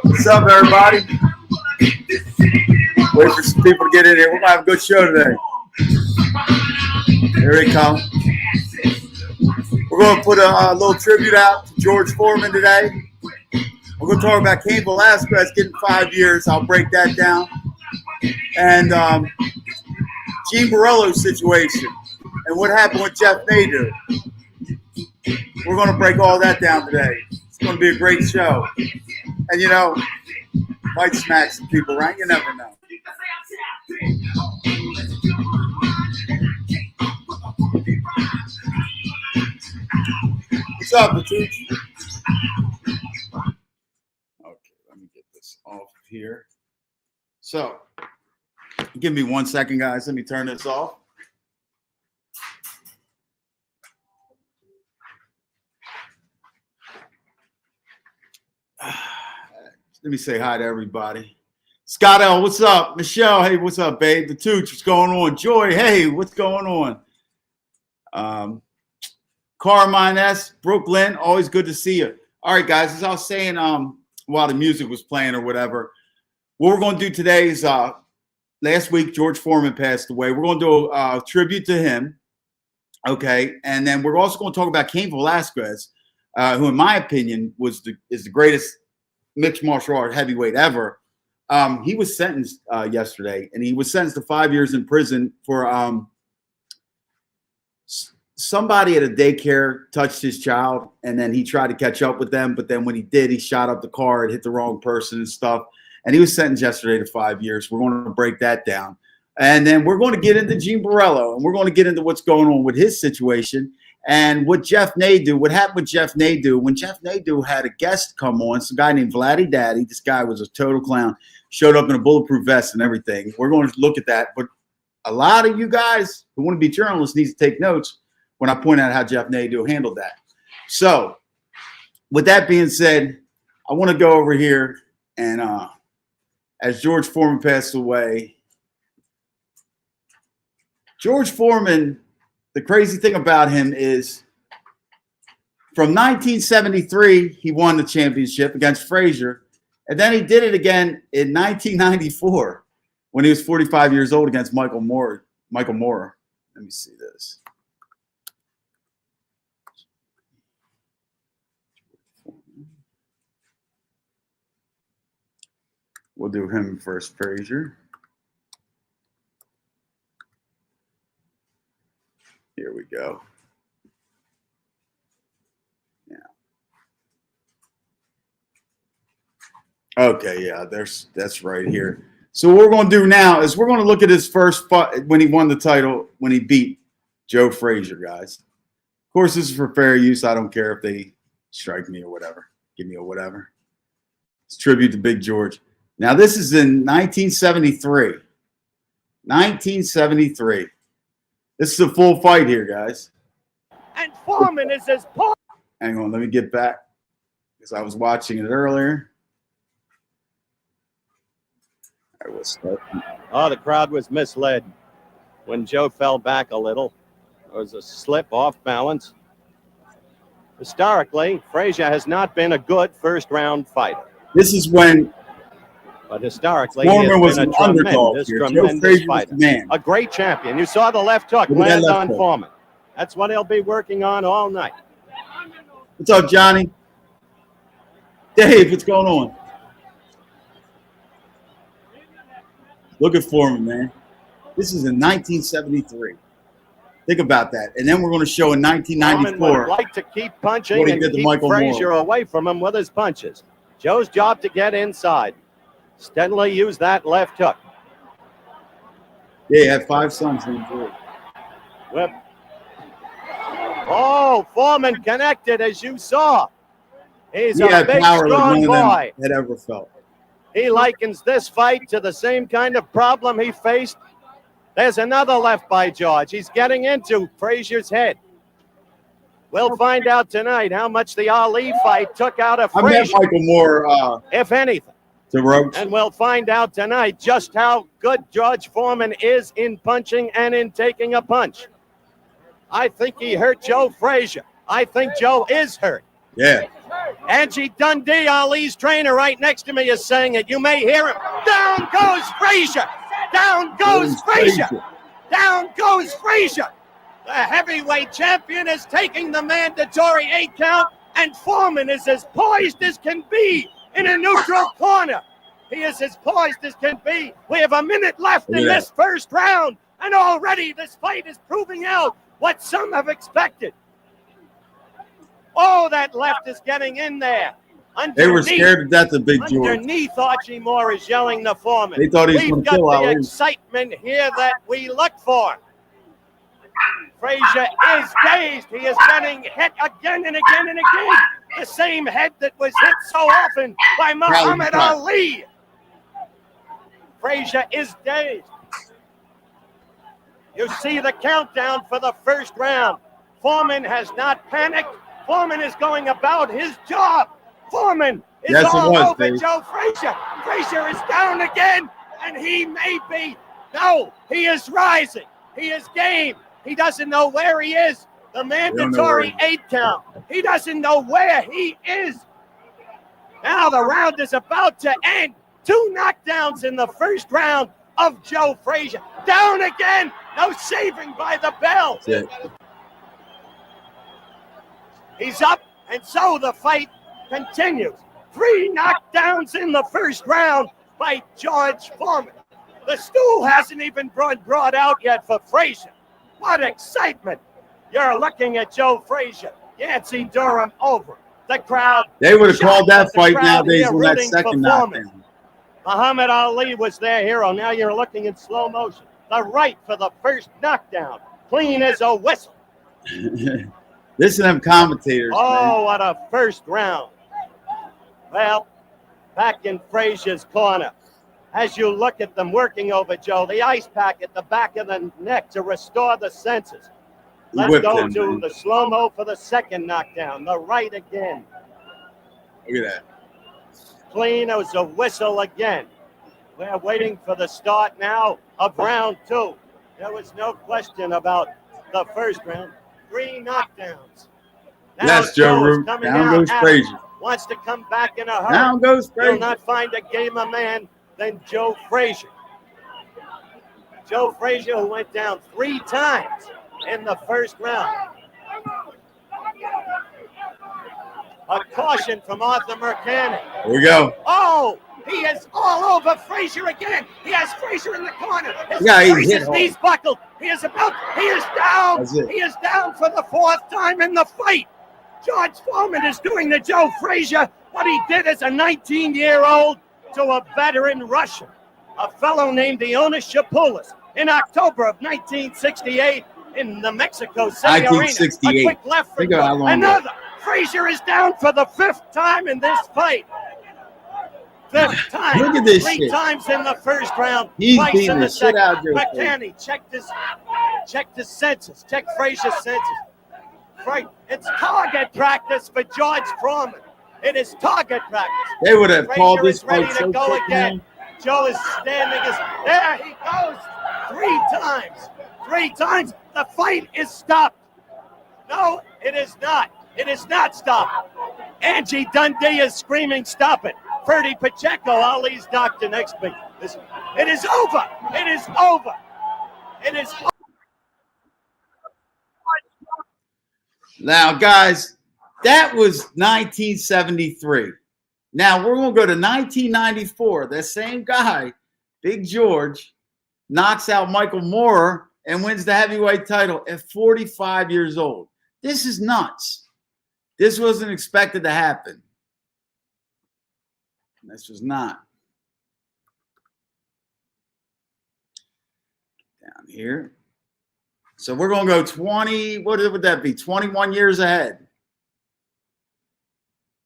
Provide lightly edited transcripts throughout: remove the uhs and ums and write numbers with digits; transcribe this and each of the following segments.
What's up, everybody? Wait for some people to get in here. We're going to have a good show today. Here they come. We're going to put a little tribute out to George Foreman today. We're going to talk about Cain Velasquez getting 5 years. I'll break that down. And Gene Borello's situation and what happened with Jeff Nadeau. We're going to break all that down today. It's going to be a great show. And, you know, might smack some people, right? You never know. What's up, Matooch? Okay, let me get this off of here. So, give me 1 second, guys. Let me turn this off. Let me say hi to everybody. Scott L, what's up? Michelle, hey, what's up, babe? The Tooch, what's going on? Joy, hey, what's going on? Carmine S, Brooklyn, always good to see you. All right, guys, as I was saying while the music was playing or whatever, what we're going to do today is last week George Foreman passed away. We're going to do a tribute to him, okay? And then we're also going to talk about Cain Velasquez, who in my opinion is the greatest mixed martial art heavyweight ever. He was sentenced yesterday, and he was sentenced to 5 years in prison for somebody at a daycare touched his child, and then he tried to catch up with them. But then when he did, he shot up the car and hit the wrong person and stuff. And he was sentenced yesterday to 5 years. We're going to break that down. And then we're going to get into Gene Borello, and we're going to get into what's going on with his situation. And what Jeff Nadeau, what happened with Jeff Nadeau, when Jeff Nadeau had a guest come on, some guy named Vladdy Daddy, this guy was a total clown, showed up in a bulletproof vest and everything. We're going to look at that. But a lot of you guys who want to be journalists need to take notes when I point out how Jeff Nadeau handled that. So with that being said, I want to go over here and as George Foreman passed away, George Foreman, the crazy thing about him is from 1973, he won the championship against Frazier. And then he did it again in 1994 when he was 45 years old against Michael Moore. Let me see this. We'll do him first, Frazier. Here we go. Yeah. Okay, yeah, that's right here. So what we're going to do now is we're going to look at his first fight when he won the title, when he beat Joe Frazier, guys. Of course, this is for fair use. I don't care if they strike me or whatever. Give me a whatever. It's tribute to Big George. Now, this is in 1973. 1973. This is a full fight here, guys. And Foreman is his paw. Hang on, let me get back because I was watching it earlier. All right, we'll start. Oh, the crowd was misled. When Joe fell back a little, there was a slip off balance. Historically, Frazier has not been a good first-round fighter. This is when But historically, Foreman he has was been an a underdog tremendous, here. Joe tremendous Frazier was fighter. the man. A great champion. You saw the left hook Look at that land left on hook. Foreman. That's what he'll be working on all night. What's up, Johnny? Dave, what's going on? Look at Foreman, man. This is in 1973. Think about that. And then we're going to show in Foreman would 1994. like to keep punching What he and did to keep Michael Frazier Moore. away from him with his punches. Joe's job to get inside. Steadily used that left hook. Yeah, he had 5 sons named George. Whip. Oh, Foreman connected, as you saw. He's He a had big, power like strong none of boy. them had ever felt. He likens this fight to the same kind of problem he faced. There's another left by George. He's getting into Frazier's head. We'll find out tonight how much the Ali fight took out of I met Frazier, Michael Moore if anything. to Roach. And we'll find out tonight just how good George Foreman is in punching and in taking a punch. I think he hurt Joe Frazier. I think Joe is hurt. Yeah. Angie Dundee, Ali's trainer, right next to me is saying it. You may hear him. Down goes Frazier. Down goes Frazier. Down goes Frazier. The heavyweight champion is taking the mandatory 8 count, and Foreman is as poised as can be in a neutral corner. He is as poised as can be. We have a minute left in this first round, and already this fight is proving out what some have expected. Oh, that left is getting in there. They were scared to death of Big George. Underneath, Archie Moore is yelling to Foreman. They thought he was going to kill We've got Ali. the excitement here that we look for. Frazier is dazed. He is getting hit again and again and again. The same head that was hit so often by Muhammad Ali. Frazier is dazed. You see the countdown for the first round. Foreman has not panicked. Foreman is going about his job. Foreman is all over Joe Frazier. Frazier is down again, and he may be. No, he is rising. He is game. He doesn't know where he is. The mandatory 8 count. He doesn't know where he is. Now the round is about to end. 2 knockdowns in the first round of Joe Frazier. Down again. No saving by the bell. He's up, and so the fight continues. 3 knockdowns in the first round by George Foreman. The stool hasn't even been brought out yet for Frazier. What excitement. You're looking at Joe Frazier. Yancey Durham over. The crowd. They would have called that fight nowadays on that second knockdown. Muhammad Ali was their hero. Now you're looking in slow motion. The right for the first knockdown. Clean as a whistle. Listen to them commentators. Oh, what a first round. Well, back in Frazier's corner. As you look at them working over Joe, the ice pack at the back of the neck to restore the senses. Let's go to the slow-mo for the second knockdown. The right again. Look at that. Clean as a whistle again. We're waiting for the start now of round 2. There was no question about the first round. 3 knockdowns. Now yes, Joe Root. Down goes Frazier. Wants to come back in a hurry. Down goes Frazier. You'll not find a gamer man than Joe Frazier. Joe Frazier, who went down 3 times in the first round. A caution from Arthur Mercani. Here we go. Oh, he is all over Frazier again. He has Frazier in the corner. His knees buckled. He is down. He is down for the 4th time in the fight. George Foreman is doing to Joe Frazier what he did as a 19-year-old to a veteran Russian, a fellow named Ionis Shapoulis, in October of 1968 in the Mexico City Arena. A quick left for another. Frazier is down for the 5th time in this fight. 5th time. Look at this 3 times in the first round. He's twice beating in the shit out of second. McCanny checked his senses. Checked Frazier's senses. It's target practice for George Foreman. It is target practice. They would have called this ready fight to so go quick, again. man. Joe is standing. There he goes. 3 times. 3 times. The fight is stopped. No, it is not. It is not stopped. Angie Dundee is screaming, stop it. Ferdy Pacheco, Ali's doctor next to me. Listen, it is over. It is over. It is over. Now, guys, that was 1973. Now, we're going to go to 1994. That same guy, Big George, knocks out Michael Moore and wins the heavyweight title at 45 years old. This is nuts. This wasn't expected to happen. This was not. down here. So we're going to go 20. What would that be? 21 years ahead.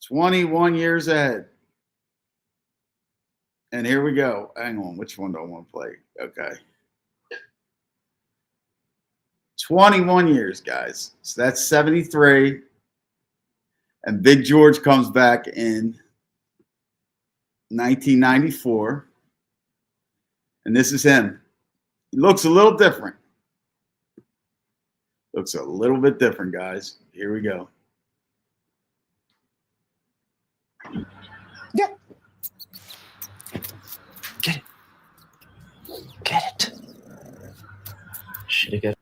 21 years ahead. And here we go. Hang on. Which one do I want to play? Okay. 21 years, guys. So that's 73. And Big George comes back in 1994. And this is him. He looks a little different. Looks a little bit different, guys. Here we go. Yeah. Get it. Get it. Should have got.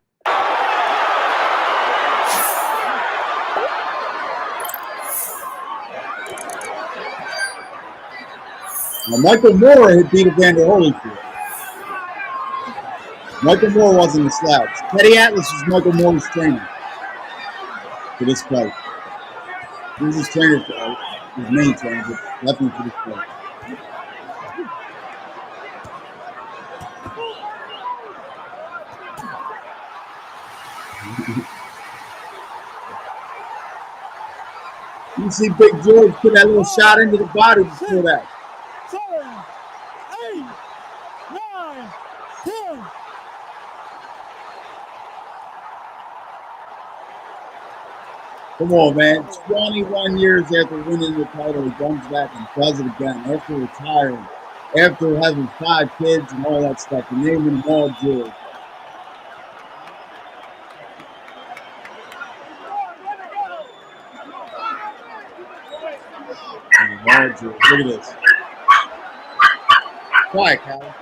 Now, Michael Moore had beat Evander Holyfield. Michael Moore wasn't a slouch. Teddy Atlas was Michael Moore's trainer for this fight. He was his trainer, his main trainer, but definitely for this fight. You see Big George put that little shot into the body before that. 7, 8, 9, 10. Come on, man. 21 years after winning the title, he comes back and does it again. After retiring, after having 5 kids and all that stuff, and naming them all George. Look at this. Quiet, Cal.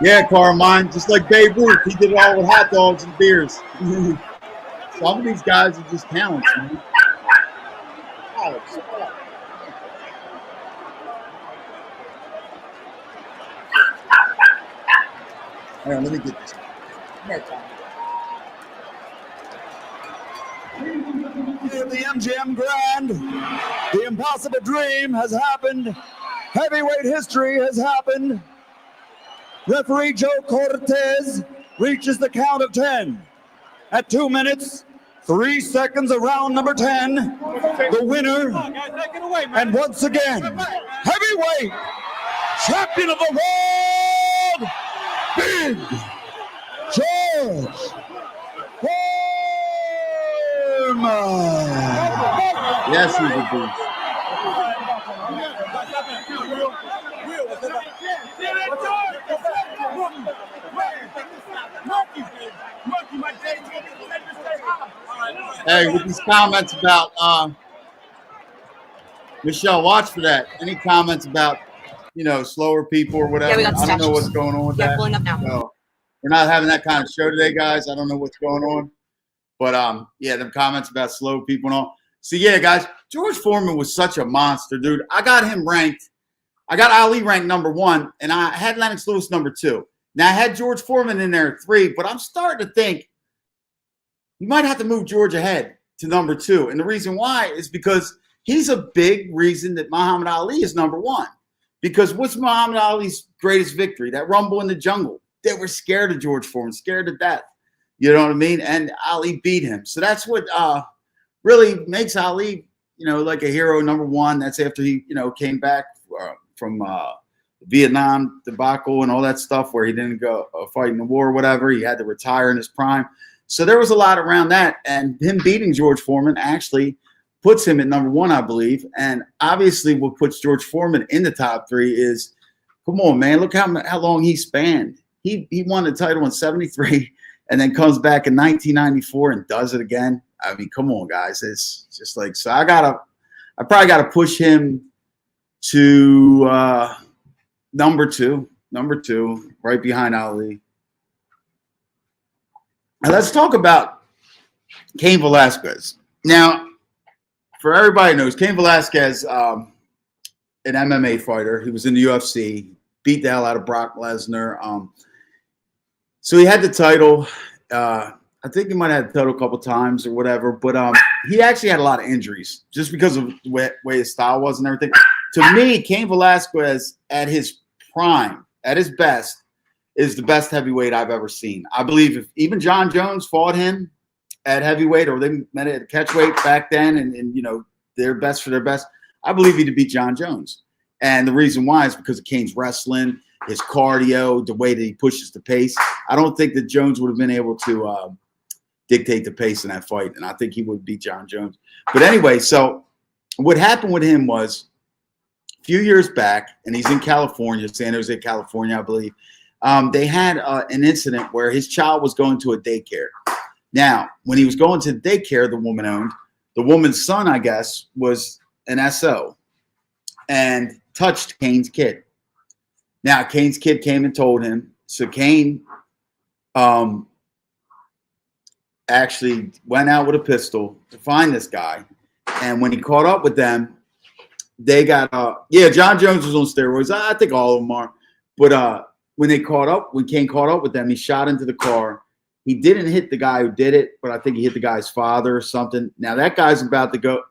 Yeah, Carmine, just like Babe Ruth, he did it all with hot dogs and beers. Some of these guys are just talents, man. Alex, all right, let me get this. In the MGM Grand, the impossible dream has happened. Heavyweight history has happened. Referee Joe Cortez reaches the count of 10. At 2 minutes, 3 seconds of round number 10, the winner, and once again, heavyweight champion of the world, Big George Foreman. Yes, he's a beast. Hey, with these comments about Michelle, watch for that. Any comments about, you know, slower people or whatever? Yeah, we got I don't know statues. what's going on with Yeah, that. pulling up now. So we're not having that kind of show today, guys. I don't know what's going on. But yeah, them comments about slow people and all. So yeah, guys, George Foreman was such a monster, dude. I got him ranked. I got Ali ranked #1, and I had Lennox Lewis #2. Now I had George Foreman in there at 3, but I'm starting to think you might have to move George ahead to #2. And the reason why is because he's a big reason that Muhammad Ali is #1. Because what's Muhammad Ali's greatest victory? That Rumble in the Jungle. They were scared of George Foreman, scared to death. You know what I mean? And Ali beat him. So that's what really makes Ali, you know, like a hero #1. That's after he, you know, came back from Vietnam debacle and all that stuff where he didn't go fight in the war or whatever. He had to retire in his prime. So there was a lot around that. And him beating George Foreman actually puts him at #1, I believe. And obviously what puts George Foreman in the top 3 is, come on, man, look how long he spanned. He won the title in 73 and then comes back in 1994 and does it again. I mean, come on, guys. It's just like, so I probably got to push him to #2, right behind Ali. Now let's talk about Cain Velasquez. Now, for everybody who knows, Cain Velasquez, an MMA fighter. He was in the UFC, beat the hell out of Brock Lesnar. So he had the title. I think he might have had the title a couple times or whatever, but he actually had a lot of injuries just because of the way his style was and everything. To me, Cain Velasquez at his prime, at his best, is the best heavyweight I've ever seen. I believe if even John Jones fought him at heavyweight, or they met at catchweight back then, and you know, their best for their best, I believe he'd beat John Jones. And the reason why is because of Cain's wrestling, his cardio, the way that he pushes the pace. I don't think that Jones would have been able to dictate the pace in that fight, and I think he would beat John Jones. But anyway, so what happened with him was a few years back, and he's in California, San Jose, California, I believe. They had an incident where his child was going to a daycare. Now, when he was going to the daycare, the woman owned, the woman's son, I guess, was an SO and touched Cain's kid. Now, Cain's kid came and told him. So Cain actually went out with a pistol to find this guy. And when he caught up with them, they got John Jones was on steroids. I think all of them are. But when Cain caught up with them, he shot into the car. He didn't hit the guy who did it, but I think he hit the guy's father or something. Now that guy's about to go.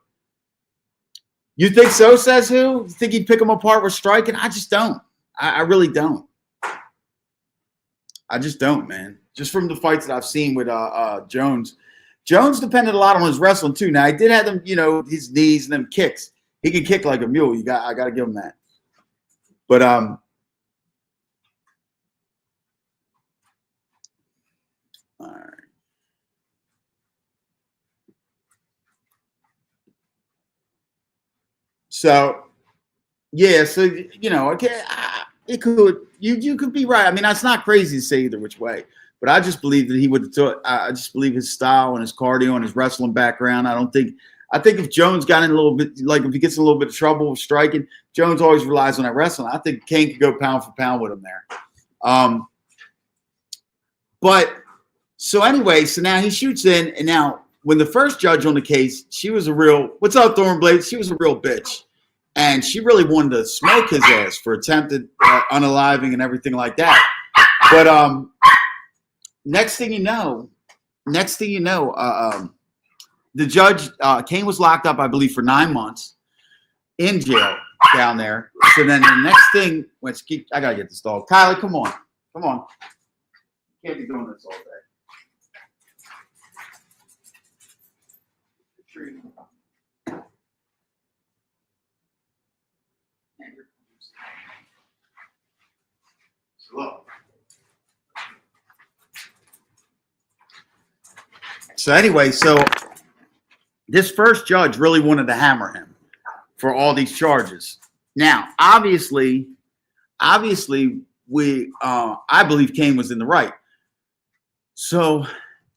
You think so, says who? You think he'd pick him apart with striking? I just don't. I really don't. I just don't, man. Just from the fights that I've seen with Jones. Jones depended a lot on his wrestling too. Now he did have them, you know, his knees and them kicks. He can kick like a mule. I gotta give him that. But all right. So yeah, so you know, okay, it could you could be right. I mean, that's not crazy to say either which way. But I just believe that he would have took. I just believe his style and his cardio and his wrestling background. I think if Jones got in a little bit, like if he gets in a little bit of trouble with striking, Jones always relies on that wrestling. I think Cain could go pound for pound with him there. But so anyway, so now he shoots in, and now when the first judge on the case, she was a real. What's up, Thornblade? She was a real bitch, and she really wanted to smoke his ass for attempted unaliving and everything like that. But next thing you know, the judge, Cain was locked up, I believe, for 9 months in jail down there. So then the next thing, I gotta get this dog. Kylie, come on. You can't be doing this all day. Look. So anyway, so this first judge really wanted to hammer him for all these charges. Now, obviously, I believe Cain was in the right. So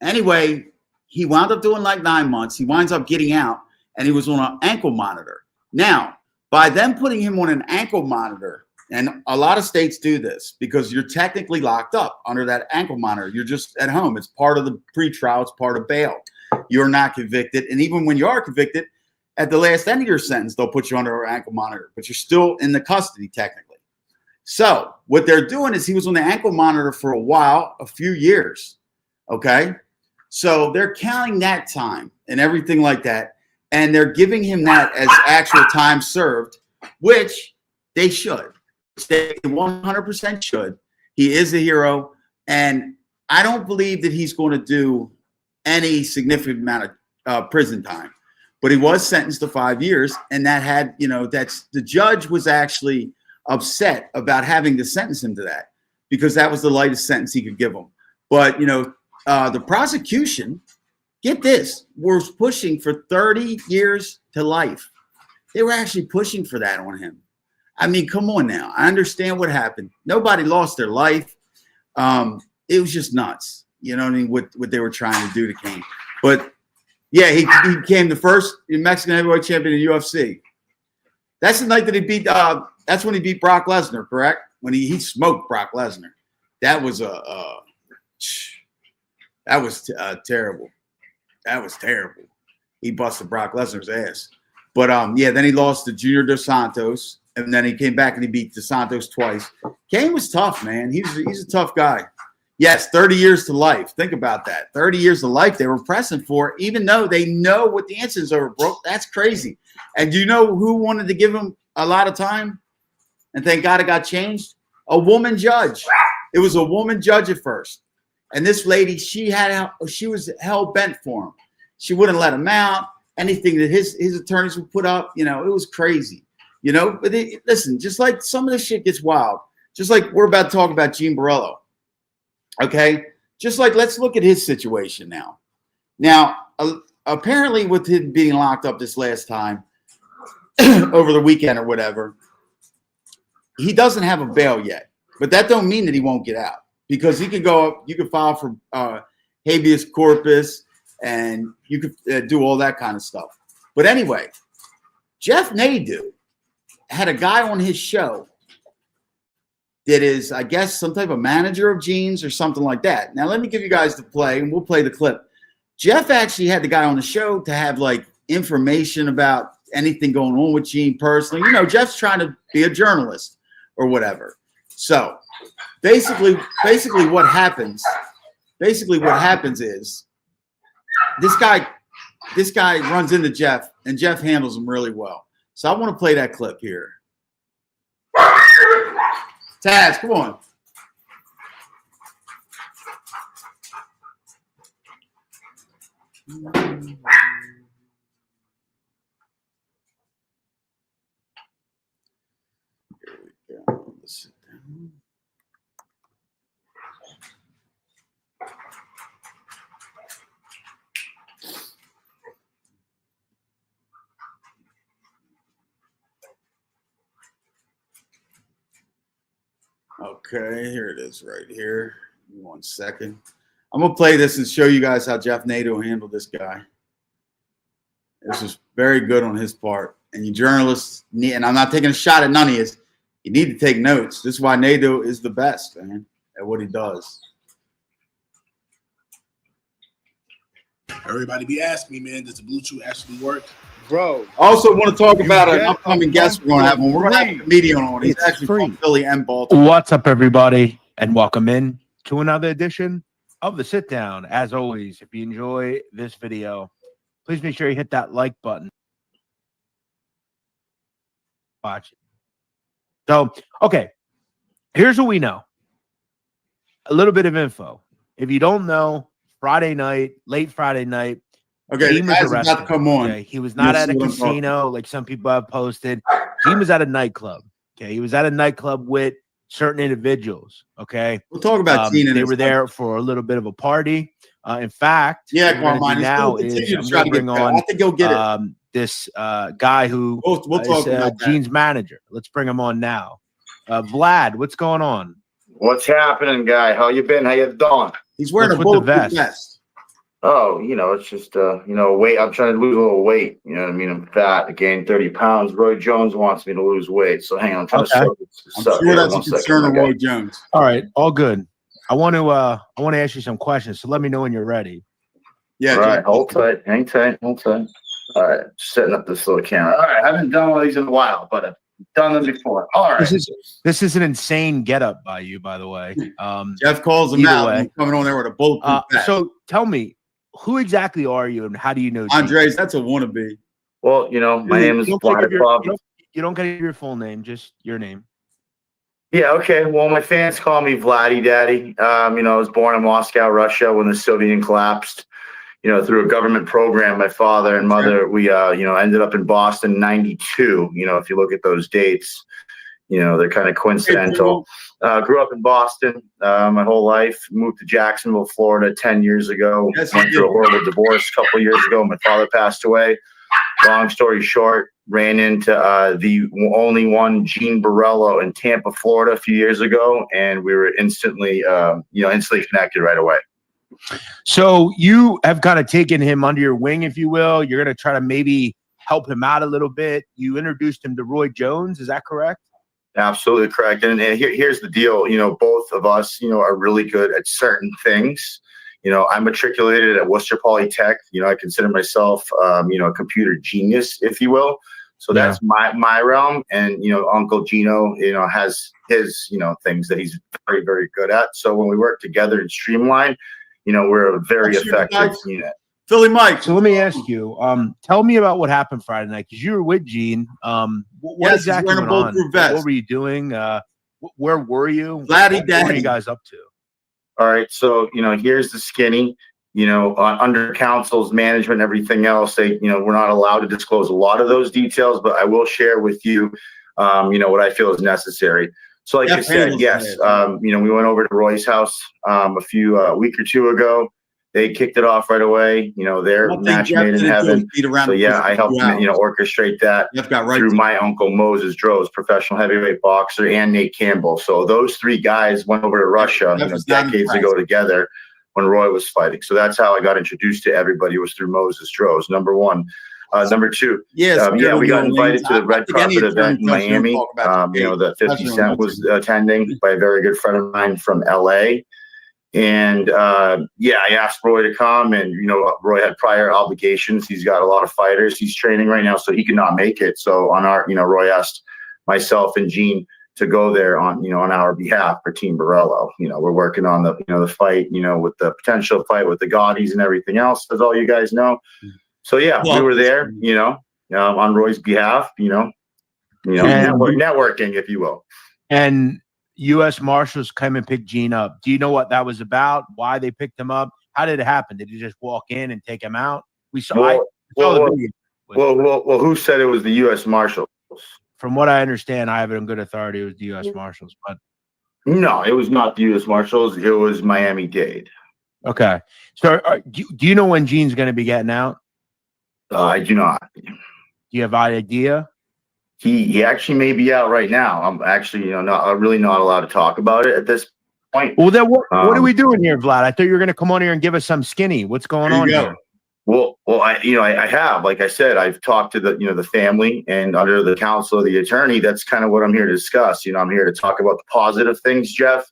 anyway, he wound up doing like 9 months. He winds up getting out, and he was on an ankle monitor. Now, by them putting him on an ankle monitor, and a lot of states do this because you're technically locked up under that ankle monitor. You're just at home. It's part of the pretrial. It's part of bail. You're not convicted. And even when you are convicted, at the last end of your sentence, they'll put you under an ankle monitor, but you're still in the custody technically. So what they're doing is he was on the ankle monitor for a while, a few years. Okay. So they're counting that time and everything like that. And they're giving him that as actual time served, which they should. They 100% should. He is a hero, and I don't believe that he's going to do any significant amount of prison time. But he was sentenced to 5 years, and that had, you know, that's the judge was actually upset about having to sentence him to that because that was the lightest sentence he could give him. But you know, the prosecution, get this, was pushing for 30 years to life. They were actually pushing for that on him. I mean, come on now. I understand what happened. Nobody lost their life. It was just nuts. You know what I mean? What they were trying to do to Cain. But yeah, he became the first Mexican heavyweight champion in UFC. That's the night that he beat. That's when he beat Brock Lesnar, correct? When he smoked Brock Lesnar. That was terrible. That was terrible. He busted Brock Lesnar's ass. But yeah, then he lost to Junior Dos Santos. And then he came back and he beat Dos Santos twice. Cain was tough, man. He's a tough guy. Yes, 30 years to life. Think about that. 30 years to life they were pressing for, even though they know what the answers are, bro. That's crazy. And do you know who wanted to give him a lot of time? And thank God it got changed. A woman judge. It was a woman judge at first. And this lady, she was hell bent for him. She wouldn't let him out. Anything that his attorneys would put up, it was crazy. But listen, just like some of this shit gets wild. Just like we're about to talk about Gene Borello. Okay? Just like let's look at his situation now. Now, apparently with him being locked up this last time over the weekend or whatever, he doesn't have a bail yet, but that don't mean that he won't get out because he can go up. You can file for habeas corpus, and you could do all that kind of stuff. But anyway, Jeff Nadeau had a guy on his show that is, I guess, some type of manager of Gene's or something like that. Now, let me give you guys the play, and we'll play the clip. Jeff actually had the guy on the show to have like information about anything going on with Gene personally. Jeff's trying to be a journalist or whatever. So basically what happens is this guy runs into Jeff and Jeff handles him really well. So I want to play that clip here. Taz, come on. Okay, here it is right here. Give me 1 second. I'm going to play this and show you guys how Jeff Nadeau handled this guy. This is very good on his part. And you journalists need, and I'm not taking a shot at none of you, you need to take notes. This is why Nadeau is the best, man, at what he does. Everybody be asking me, man, does the Bluetooth actually work? Bro. I also want to talk about an upcoming guest we're going to have one. We're going to have a comedian on. He's actually from Philly and Baltimore. What's up, everybody, and welcome in to another edition of The Sit Down. As always, if you enjoy this video, please make sure you hit that like button. Watch it. So, okay, here's what we know. A little bit of info. If you don't know, Friday night, late Friday night, okay, Gene was arrested. About to come on. Okay? He was not at a casino like some people have posted. Gene was at a nightclub. Okay, he was at a nightclub with certain individuals. Okay, we'll talk about Gene. They were there for a little bit of a party. In fact, yeah, Carmine. Now is I'm going to bring on. I think he'll get it. This guy who we'll talk about Gene's manager. Let's bring him on now. Vlad, what's going on? What's happening, guy? How you been? How you doing? He's wearing a bulletproof vest. Oh, it's just weight. I'm trying to lose a little weight. You know what I mean? I'm fat. I gained 30 pounds. Roy Jones wants me to lose weight. So hang on, I'm trying to I'm sure that's a concern of Roy Jones. All right, all good. I want to ask you some questions. So let me know when you're ready. Yeah. All right, hold tight. Hang tight. Hold tight. All right, setting up this little camera. All right, I haven't done one of these in a while, but I've done them before. All right. This is an insane getup by you, by the way. Jeff calls him out. Coming on there with a bulletproof vest. So tell me, who exactly are you, and how do you know Andres? That's a wannabe. Well, my name is Vlad. You don't get your full name, just your name. Yeah, okay. Well, my fans call me Vladdy Daddy. I was born in Moscow, Russia, when the Soviet Union collapsed. Through a government program, my father and mother, we, ended up in Boston in '92. If you look at those dates, they're kind of coincidental. Grew up in Boston my whole life. Moved to Jacksonville, Florida 10 years ago. Went through a horrible divorce a couple of years ago. My father passed away. Long story short, ran into the only one, Gene Borello, in Tampa, Florida a few years ago, and we were instantly connected right away. So you have kind of taken him under your wing, if you will. You're going to try to maybe help him out a little bit. You introduced him to Roy Jones. Is that correct? Absolutely correct. And here's the deal. Both of us, are really good at certain things. I'm matriculated at Worcester Polytech. I consider myself, a computer genius, if you will. So that's my realm. And, Uncle Gino, has his, things that he's very, very good at. So when we work together and streamline, we're a very effective unit. Philly Mike. So let me ask you, tell me about what happened Friday night, because you were with Gene. What exactly went on? What were you doing? Where were you? What were you guys up to? All right. So, here's the skinny, under council's management and everything else, we're not allowed to disclose a lot of those details, but I will share with you, what I feel is necessary. So like I said, yes, we went over to Roy's house a week or two ago. They kicked it off right away. They're match made in heaven. So yeah, I helped orchestrate that through my uncle Moses Droz, professional heavyweight boxer, and Nate Campbell. So those three guys went over to Russia decades ago together when Roy was fighting. So that's how I got introduced to everybody, was through Moses Droz. Number one. Number two, we got invited to the red carpet event in Miami. That 50 Cent was attending by a very good friend of mine from LA. And I asked Roy to come, and Roy had prior obligations. He's got a lot of fighters he's training right now, so he could not make it. So on our, Roy asked myself and Gene to go there on our behalf for Team Borello. We're working on the the fight, with the potential fight with the Gaudis and everything else, as all you guys know. So we were there, on Roy's behalf, networking, if you will. And U.S. Marshals came and picked Gene up. Do you know what that was about? Why they picked him up? How did it happen? Did he just walk in and take him out? We saw. Well, who said it was the U.S. Marshals? From what I understand, I have it on good authority. It was the U.S. Marshals, but no, it was not the U.S. Marshals. It was Miami-Dade. Okay. So, do you know when Gene's going to be getting out? I do not. Do you have an idea? He actually may be out right now. I'm actually, not really not allowed to talk about it at this point. Well, then what are we doing here, Vlad? I thought you were going to come on here and give us some skinny. What's going on here? Well, I have, like I said, I've talked to the family, and under the counsel of the attorney, that's kind of what I'm here to discuss. I'm here to talk about the positive things, Jeff.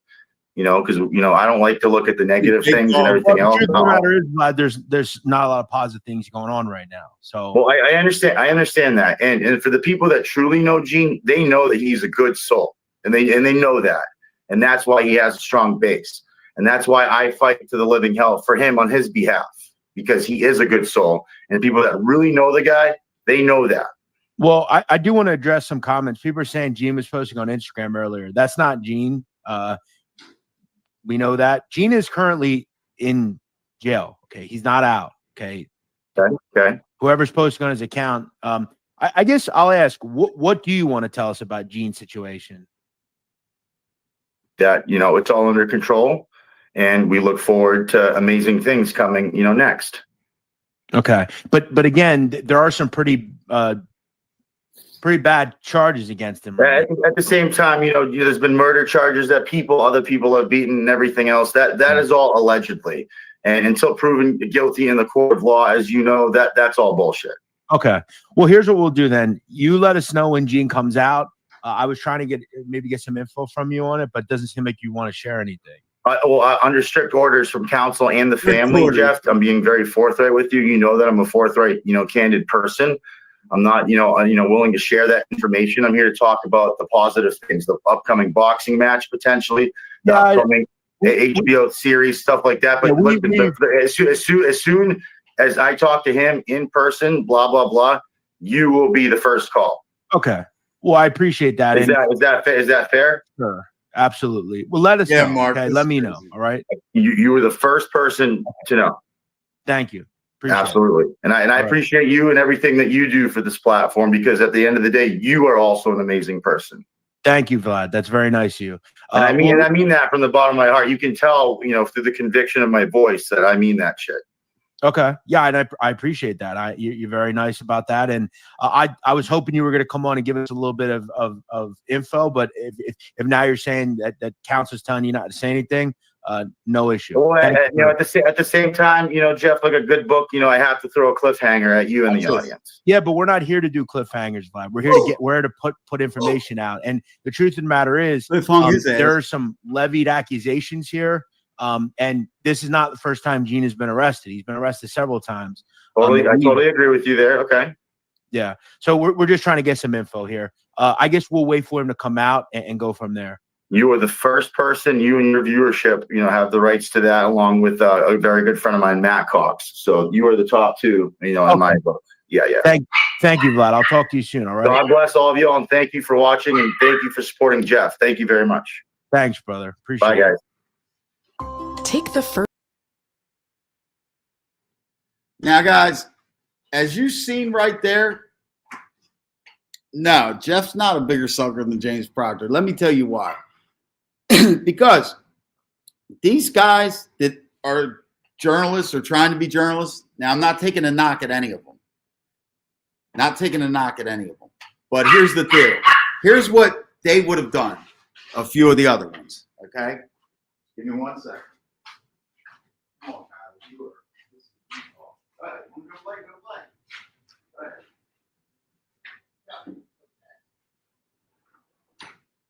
Because I don't like to look at the negative things and everything else. The matter is, Vlad, there's not a lot of positive things going on right now. So, well, I understand that, and for the people that truly know Gene, they know that he's a good soul, and they know that, and that's why he has a strong base, and that's why I fight to the living hell for him on his behalf, because he is a good soul, and people that really know the guy, they know that. Well, I do want to address some comments. People are saying Gene was posting on Instagram earlier. That's not Gene. We know that Gene is currently in jail. Okay. He's not out. Okay. Okay. Whoever's posting on his account. I guess I'll ask, what do you want to tell us about Gene's situation? That, it's all under control, and we look forward to amazing things coming, next. Okay. But again, there are some pretty bad charges against him. Right? At the same time, there's been murder charges that other people have beaten and everything else. That is all allegedly, and until proven guilty in the court of law, as you know, that's all bullshit. Okay. Well, here's what we'll do then. You let us know when Gene comes out. I was trying to get some info from you on it, but it doesn't seem like you want to share anything. Under strict orders from counsel and the family, Jeff, I'm being very forthright with you. You know that I'm a forthright, candid person. I'm not, willing to share that information. I'm here to talk about the positive things, the upcoming boxing match potentially, the upcoming HBO series, stuff like that. But as soon as I talk to him in person, blah blah blah, you will be the first call. Okay. Well, I appreciate that. Is that fair? Sure. Absolutely. Well, let us know. Mark, okay. Let me know. All right. You were the first person to know. Thank you. Absolutely. And I appreciate you and everything that you do for this platform, because at the end of the day, you are also an amazing person. Thank you, Vlad. That's very nice of you. And I mean that from the bottom of my heart. You can tell, through the conviction of my voice that I mean that shit. Okay. Yeah. And I appreciate that. You're very nice about that. And I was hoping you were going to come on and give us a little bit of info, but if now you're saying that counsel's telling you not to say anything, no issue. Well, at the same time, Jeff, like a good book, I have to throw a cliffhanger at you in the audience. Yeah, but we're not here to do cliffhangers, Vlad. We're here to put information out. And the truth of the matter is, there are some levied accusations here. And this is not the first time Gene has been arrested. He's been arrested several times. I totally agree with you there. Okay. Yeah. So we're just trying to get some info here. I guess we'll wait for him to come out and go from there. You are the first person, you and your viewership, have the rights to that, along with a very good friend of mine, Matt Cox. So you are the top two, in my book. Yeah. Thank you, Vlad. I'll talk to you soon. All right. God bless all of you, and thank you for watching, and thank you for supporting Jeff. Thank you very much. Thanks, brother. Appreciate Bye, it. guys. Take the first. Now, guys, as you've seen right there, no, Jeff's not a bigger sucker than James Proctor. Let me tell you why. Because these guys that are journalists or trying to be journalists, now I'm not taking a knock at any of them. Not taking a knock at any of them. But here's the deal. Here's what they would have done, a few of the other ones. Okay? Give me 1 second. Come on, Kyle. You are. All right. Go play. All right. Yeah.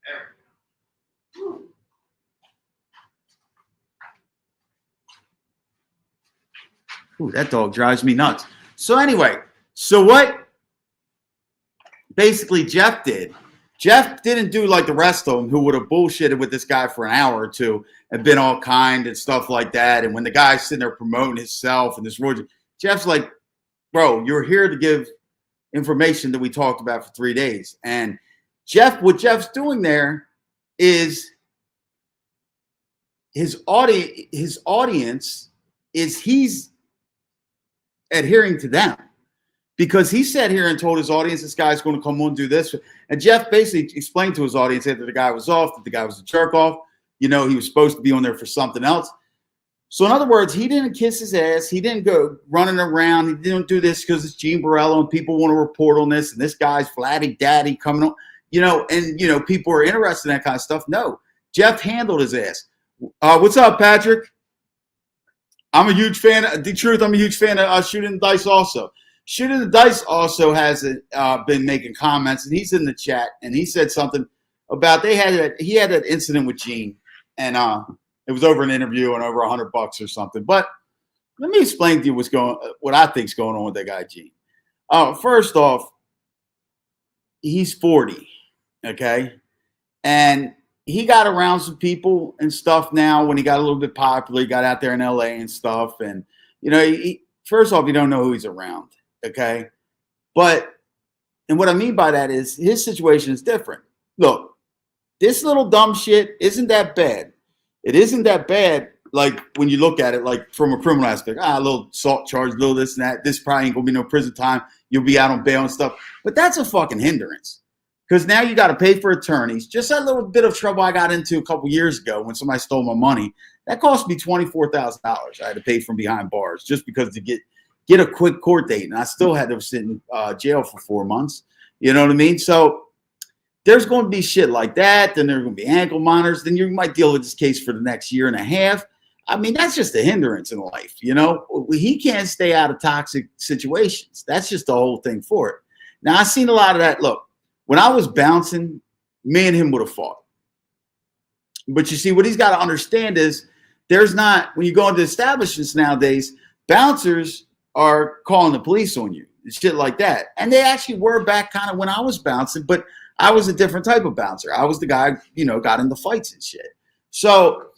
There we go. Ooh, that dog drives me nuts. So anyway, what basically Jeff did, Jeff didn't do like the rest of them who would have bullshitted with this guy for an hour or two and been all kind and stuff like that. And when the guy's sitting there promoting himself and this road, Jeff's like, bro, you're here to give information that we talked about for 3 days. And what Jeff's doing there is his audience is he's adhering to them, because he sat here and told his audience this guy's going to come on and do this. And Jeff basically explained to his audience that the guy was off, that the guy was a jerk off. He was supposed to be on there for something else. So in other words, he didn't kiss his ass. He didn't go running around. He didn't do this because it's Gene Borello and people want to report on this. And this guy's Vladdy Daddy coming on, and people are interested in that kind of stuff. No, Jeff handled his ass. What's up, Patrick? I'm a huge fan of the truth. I'm a huge fan of Shooting the Dice also. Shooting the Dice also has been making comments, and he's in the chat, and he said something about he had that incident with Gene, and it was over an interview and over $100 or something. But let me explain to you what I think's going on with that guy Gene. First off, he's 40, okay, and he got around some people and stuff now when he got a little bit popular. He got out there in LA and stuff. And, first off, you don't know who he's around. Okay. And what I mean by that is his situation is different. Look, this little dumb shit isn't that bad. It isn't that bad. Like when you look at it, like from a criminal aspect, a little assault charge, little this and that. This probably ain't going to be no prison time. You'll be out on bail and stuff. But that's a fucking hindrance. Because now you got to pay for attorneys. Just that little bit of trouble I got into a couple years ago when somebody stole my money, that cost me $24,000. I had to pay from behind bars just because to get a quick court date. And I still had to sit in jail for 4 months. You know what I mean? So there's going to be shit like that. Then there's going to be ankle monitors. Then you might deal with this case for the next year and a half. I mean, that's just a hindrance in life. He can't stay out of toxic situations. That's just the whole thing for it. Now, I've seen a lot of that. Look. When I was bouncing, me and him would have fought. But you see, what he's got to understand is when you go into establishments nowadays, bouncers are calling the police on you, shit like that. And they actually were back kind of when I was bouncing, but I was a different type of bouncer. I was the guy, got into fights and shit. So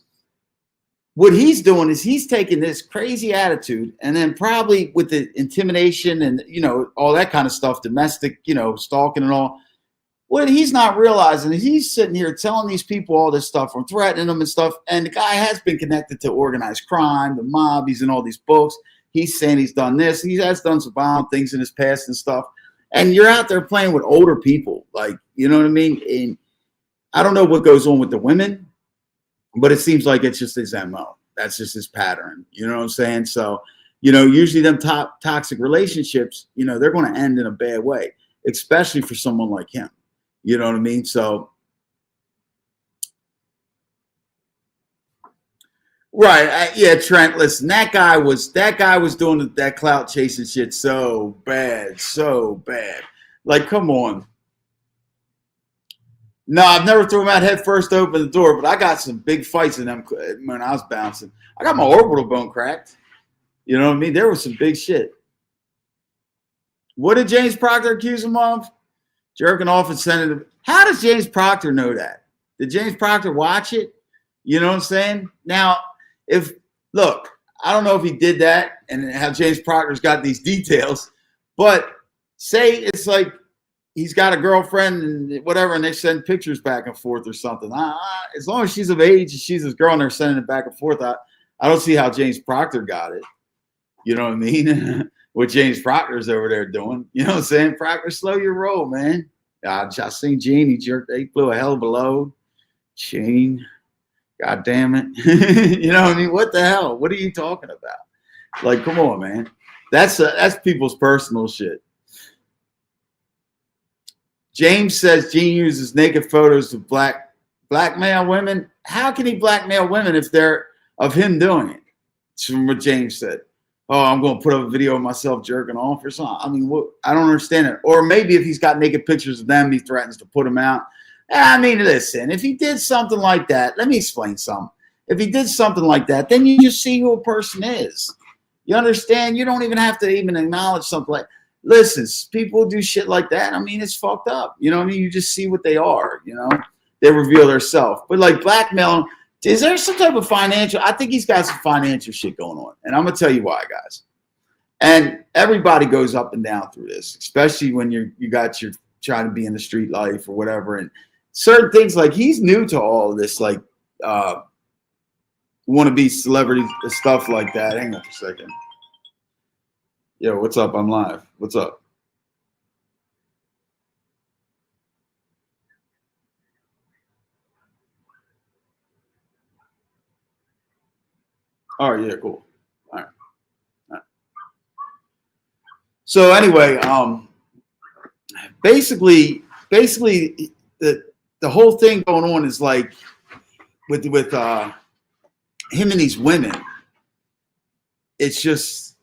what he's doing is he's taking this crazy attitude, and then probably with the intimidation and, all that kind of stuff, domestic, stalking and all. What he's not realizing is he's sitting here telling these people all this stuff and threatening them and stuff. And the guy has been connected to organized crime, the mob. He's in all these books. He's saying he's done this. He has done some violent things in his past and stuff. And you're out there playing with older people. Like, you know what I mean? And I don't know what goes on with the women, but it seems like it's just his MO. That's just his pattern. You know what I'm saying? So, usually them toxic relationships, they're going to end in a bad way, especially for someone like him. You know what I mean? So, right. Trent, listen, that guy was doing that clout chasing shit so bad. Like, come on. No, I've never thrown him out head first, open the door, but I got some big fights in them when I was bouncing. I got my orbital bone cracked. You know what I mean? There was some big shit. What did James Proctor accuse him of? Jerking off and sending it. How does James Proctor know that? Did James Proctor watch it? You know what I'm saying? Now, look, I don't know if he did that and how James Proctor's got these details, but say it's like he's got a girlfriend and whatever, and they send pictures back and forth or something. As long as she's of age and she's his girl and they're sending it back and forth, I don't see how James Proctor got it. You know what I mean? What James Proctor's over there doing. You know what I'm saying? Proctor, slow your roll, man. I seen Gene. He blew a hell of a load. Gene. God damn it. You know what I mean? What the hell? What are you talking about? Like, come on, man. That's people's personal shit. James says Gene uses naked photos of blackmail women. How can he blackmail women if they're of him doing it? It's from what James said. Oh, I'm going to put up a video of myself jerking off or something. I mean, I don't understand it. Or maybe if he's got naked pictures of them, he threatens to put them out. I mean, listen, if he did something like that, let me explain something. If he did something like that, then you just see who a person is. You understand? You don't even have to even acknowledge something like, listen, people do shit like that. I mean, it's fucked up. You know what I mean? You just see what they are, you know? They reveal themselves. But like blackmail, is there some type of financial? I think he's got some financial shit going on. And I'm going to tell you why, guys. And everybody goes up and down through this, especially when you got your trying to be in the street life or whatever. And certain things, like he's new to all of this, like wannabe celebrity stuff like that. Hang on for a second. Yo, what's up? I'm live. What's up? Oh, yeah, cool. All right. So anyway, basically the whole thing going on is like with him and these women. It's just,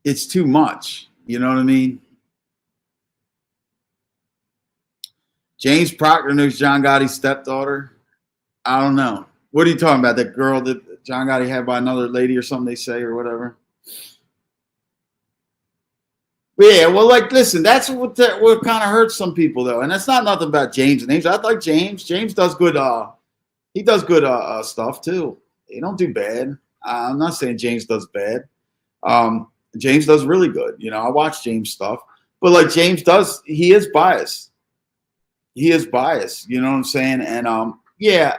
it's too much. You know what I mean? James Proctor knows John Gotti's stepdaughter. I don't know. What are you talking about? That girl that John Gotti had by another lady or something, they say, or whatever. But yeah, well, like, listen, that's what kind of hurts some people, though. And that's not nothing about James and James. I like James. James does good. He does good stuff, too. He don't do bad. I'm not saying James does bad. James does really good. You know, I watch James stuff. But, like, James does, he is biased. He is biased. You know what I'm saying? And, yeah.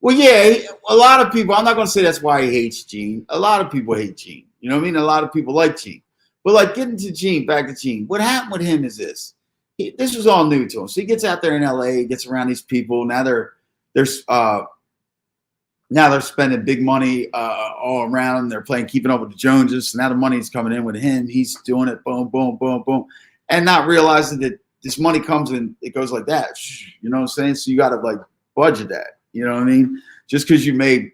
Well, yeah, a lot of people, I'm not going to say that's why he hates Gene. A lot of people hate Gene. You know what I mean? A lot of people like Gene. But like getting to Gene, back to Gene, what happened with him is this. This was all new to him. So he gets out there in LA, gets around these people. Now they're spending big money all around him. They're playing Keeping Up with the Joneses. So now the money's coming in with him. He's doing it, boom, boom, boom, boom. And not realizing that this money comes in, it goes like that. You know what I'm saying? So you got to like budget that. You know what I mean? Just because you made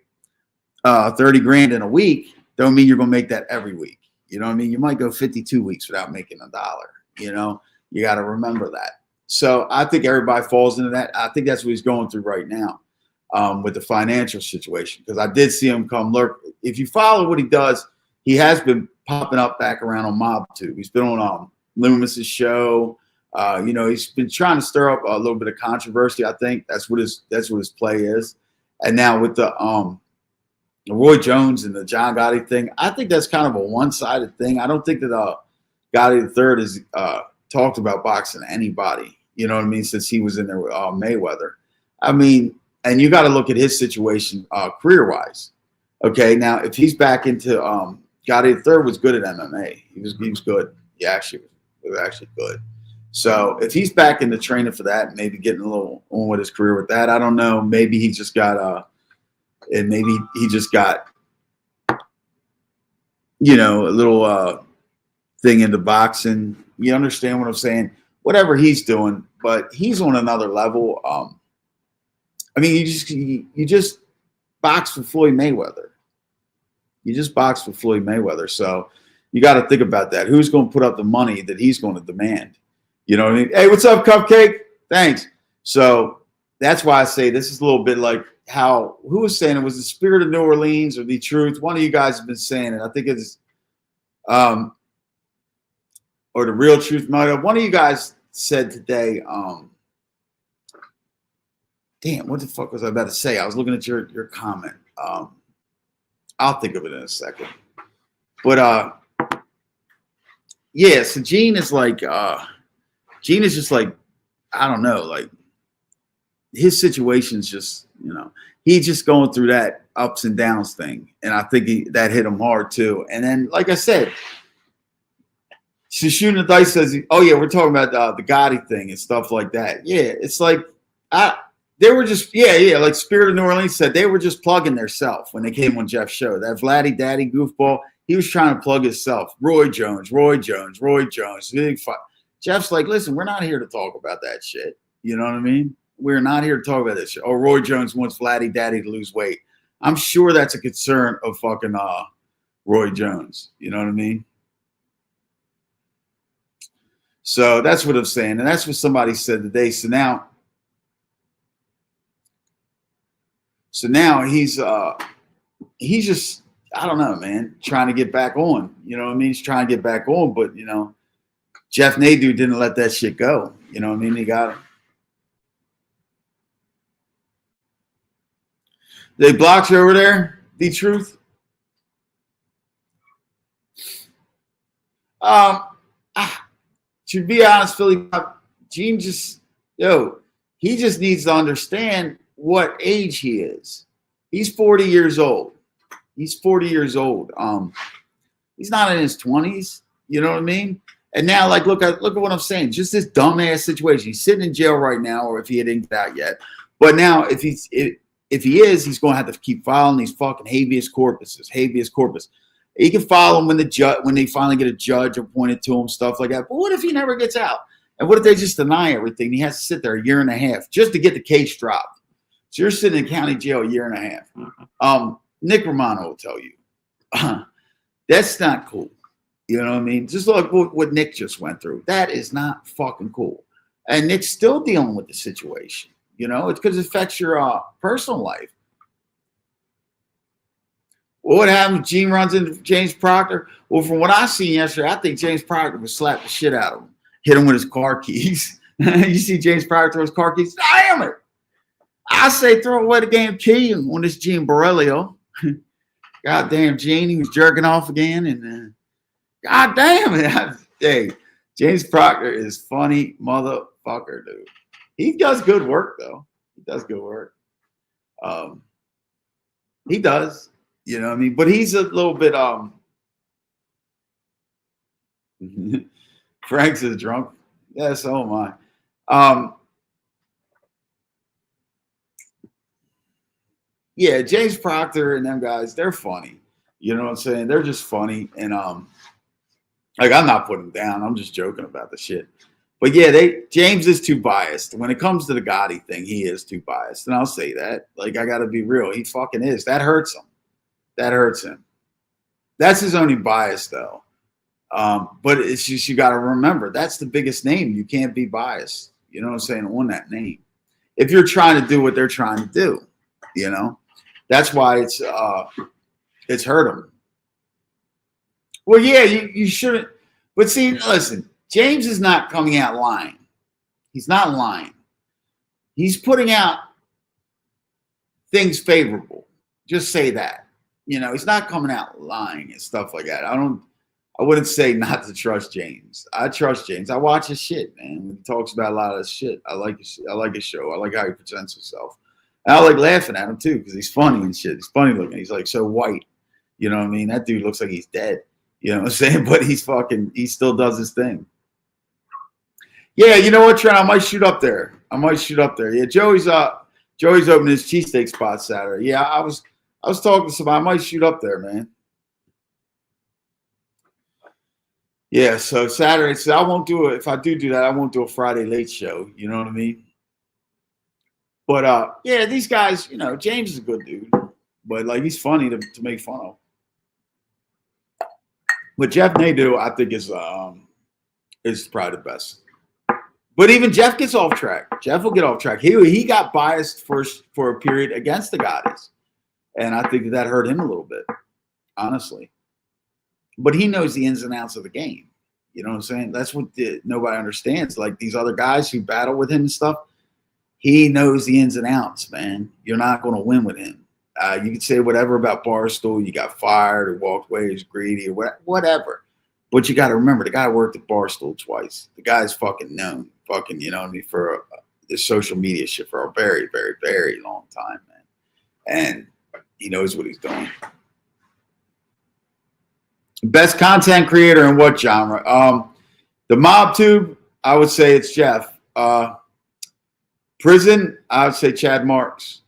30 grand in a week, don't mean you're going to make that every week. You know what I mean? You might go 52 weeks without making $1. You know, you got to remember that. So I think everybody falls into that. I think that's what he's going through right now with the financial situation. Because I did see him come lurk. If you follow what he does, he has been popping up back around on MobTube. He's been on Loomis's show. You know, he's been trying to stir up a little bit of controversy. I think that's what his play is. And now with the Roy Jones and the John Gotti thing, I think that's kind of a one-sided thing. I don't think that Gotti III has talked about boxing to anybody, you know what I mean, since he was in there with Mayweather. I mean, and you got to look at his situation career-wise. Okay, now if he's back into Gotti III was good at MMA. He was good. He was actually good. So if he's back into training for that, maybe getting a little on with his career with that, I don't know. Maybe he just got you know, a little thing into boxing. You understand what I'm saying? Whatever he's doing, but he's on another level. I mean, you just box for Floyd Mayweather. You just box for Floyd Mayweather. So you got to think about that. Who's going to put up the money that he's going to demand? You know what I mean? Hey, what's up, Cupcake? Thanks. So that's why I say this is a little bit like who was saying it was the Spirit of New Orleans or the Truth. One of you guys have been saying it. I think it's or the real truth matter. One of you guys said today, damn, what the fuck was I about to say? I was looking at your comment. I'll think of it in a second. But yeah, so Gene is just like, I don't know, like his situation's just, he's just going through that ups and downs thing. And I think that hit him hard too. And then, like I said, she's shooting the dice says, oh yeah, we're talking about the Gotti thing and stuff like that. Yeah, it's like, they were just, like Spirit of New Orleans said, they were just plugging theirself when they came on Jeff's show. That Vladdy Daddy goofball, he was trying to plug himself. Roy Jones. Jeff's like, listen, we're not here to talk about that shit. You know what I mean? We're not here to talk about this shit. Oh, Roy Jones wants Vladdy Daddy to lose weight. I'm sure that's a concern of fucking Roy Jones. You know what I mean? So that's what I'm saying. And that's what somebody said today. So now he's just, I don't know, man, trying to get back on. You know what I mean? He's trying to get back on, but Jeff Nadeau didn't let that shit go. You know what I mean? He got him. They blocked you over there, the truth. To be honest, Philly, Gene just, he just needs to understand what age he is. He's 40 years old. He's 40 years old. He's not in his 20s. You know what I mean? And now, like, look at what I'm saying. Just this dumbass situation. He's sitting in jail right now, or if he hadn't got out yet. But now, if he is, he's going to have to keep filing these fucking habeas corpus. He can file them when they finally get a judge appointed to him, stuff like that. But what if he never gets out? And what if they just deny everything? He has to sit there a year and a half just to get the case dropped. So you're sitting in county jail a year and a half. Nick Romano will tell you that's not cool. You know what I mean? Just look what Nick just went through. That is not fucking cool. And Nick's still dealing with the situation. It's because it affects your personal life. Well, what happened? Gene runs into James Proctor. Well, from what I seen yesterday, I think James Proctor would slap the shit out of him, hit him with his car keys. You see James Proctor throw his car keys? Damn it! I say throw away the damn key on this Gene Borrelio. Goddamn Gene, he was jerking off again, and God damn it! Hey, James Proctor is funny motherfucker, dude. He does good work though. He does good work. He does. You know what I mean? But he's a little bit Frank's is drunk. Yeah, so am I. Yeah, James Proctor and them guys, they're funny. You know what I'm saying? They're just funny. And like I'm not putting them down. I'm just joking about the shit. But yeah, James is too biased. When it comes to the Gotti thing, he is too biased. And I'll say that. Like, I gotta be real. He fucking is. That hurts him. That's his only bias though. But it's just, you got to remember, that's the biggest name. You can't be biased. You know what I'm saying? On that name. If you're trying to do what they're trying to do, that's why it's hurt them. Well, yeah, you shouldn't. But see, listen, James is not coming out lying. He's not lying. He's putting out things favorable. Just say that. He's not coming out lying and stuff like that. I wouldn't say not to trust James. I trust James. I watch his shit, man. When he talks about a lot of his shit, I like his show. I like how he presents himself. And I like laughing at him too because he's funny and shit. He's funny looking. He's like so white. You know what I mean? That dude looks like he's dead. You know what I'm saying? But he still does his thing. Yeah, you know what, Trent? I might shoot up there. Yeah, Joey's opening his cheesesteak spot Saturday. Yeah, I was talking to somebody. I might shoot up there, man. Yeah, so Saturday. So I won't do it. If I do that, I won't do a Friday late show. You know what I mean? But yeah, these guys, James is a good dude, but like he's funny to make fun of. But Jeff Nadeau, I think is probably the best. But even Jeff gets off track. Jeff will get off track. He got biased for a period against the Gottis. And I think that hurt him a little bit, honestly. But he knows the ins and outs of the game. You know what I'm saying? That's what nobody understands. Like these other guys who battle with him and stuff, he knows the ins and outs, man. You're not going to win with him. You can say whatever about Barstool. You got fired or walked away, he's greedy or whatever. But you got to remember, the guy worked at Barstool twice. The guy's fucking known, fucking, you know what I mean, for the social media shit for a very, very, very long time, man. And he knows what he's doing. Best content creator in what genre? The Mob Tube, I would say it's Jeff. Prison, I would say Chad Marks.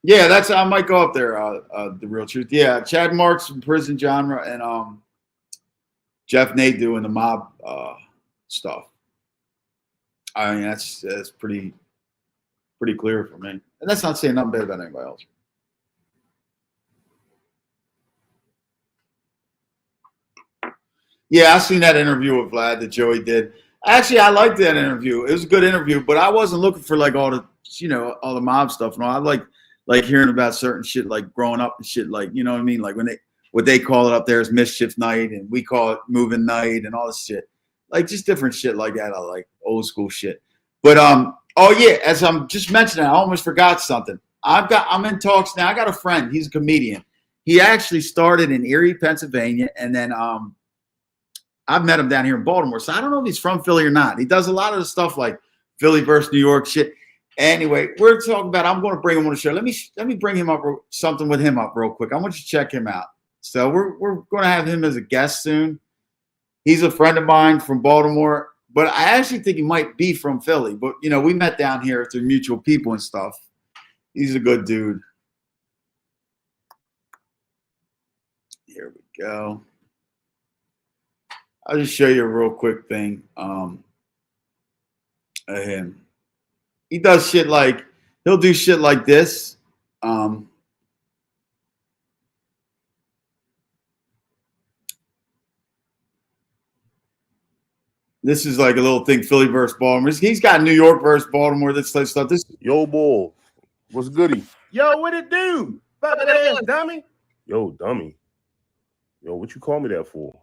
Yeah, I might go up there. The Real Truth. Yeah, Chad Marks from Prison genre and Jeff Nate doing the mob stuff. I mean, that's pretty clear for me. And that's not saying nothing bad about anybody else. Yeah, I seen that interview with Vlad that Joey did. Actually, I liked that interview. It was a good interview, but I wasn't looking for like all the mob stuff and all. I like hearing about certain shit, like growing up and shit, like, you know what I mean? Like what they call it up there is mischief night and we call it moving night and all this shit. Like just different shit like that. I like old school shit. But oh yeah, as I'm just mentioning, I almost forgot something. I'm in talks now. I got a friend, he's a comedian. He actually started in Erie, Pennsylvania, and then I've met him down here in Baltimore. So I don't know if he's from Philly or not. He does a lot of the stuff like Philly versus New York shit. Anyway, we're talking about, I'm going to bring him on the show. Let me bring him up, something with him up real quick. I want you to check him out. So we're going to have him as a guest soon. He's a friend of mine from Baltimore, but I actually think he might be from Philly. But, you know, we met down here through mutual people and stuff. He's a good dude. Here we go. I'll just show you a real quick thing of him. He does shit like, he'll do shit like this. This is like a little thing, Philly versus Baltimore. He's got New York versus Baltimore, this type of stuff. Yo, boy, what's goody? Yo, what it do? Fuck ass dummy. Yo, dummy. Yo, what you call me that for?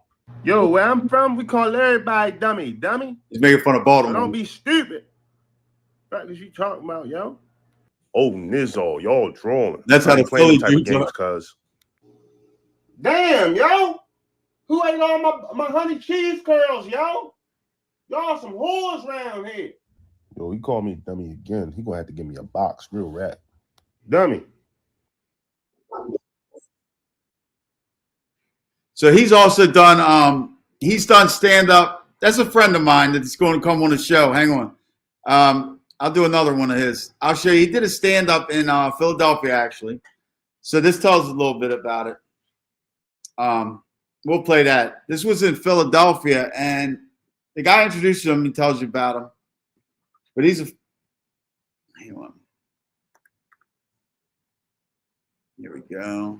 Yo, where I'm from, we call everybody dummy. Dummy. He's making fun of Baltimore. So don't be stupid. What is you talking about, yo? Oh, Nizzo, y'all drawing. That's how the Philly type of games, cuz. Damn, yo. Who ate all my honey cheese curls, yo? Y'all some whores around here. Yo, he called me dummy again. He gonna have to give me a box, real rap. Dummy. So he's also done stand-up. That's a friend of mine that's going to come on the show. Hang on. I'll do another one of his. I'll show you. He did a stand-up in Philadelphia, actually. So this tells a little bit about it. We'll play that. This was in Philadelphia, and the guy introduces him and tells you about him. But he's a – hang on. Here we go.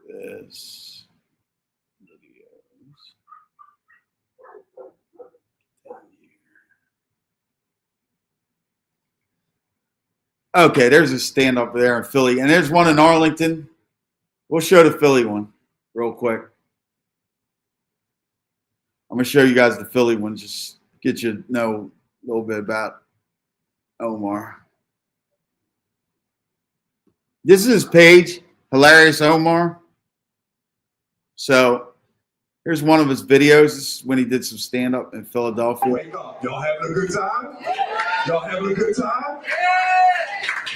This videos. Okay, there's a stand up there in Philly, and there's one in Arlington. We'll show the Philly one real quick. I'm gonna show you guys the Philly one, just get you to know a little bit about Omar. This is his page, Hilarious Omar. So here's one of his videos. This is when he did some stand-up in Philadelphia. Wake up. Y'all having a good time? Y'all having a good time?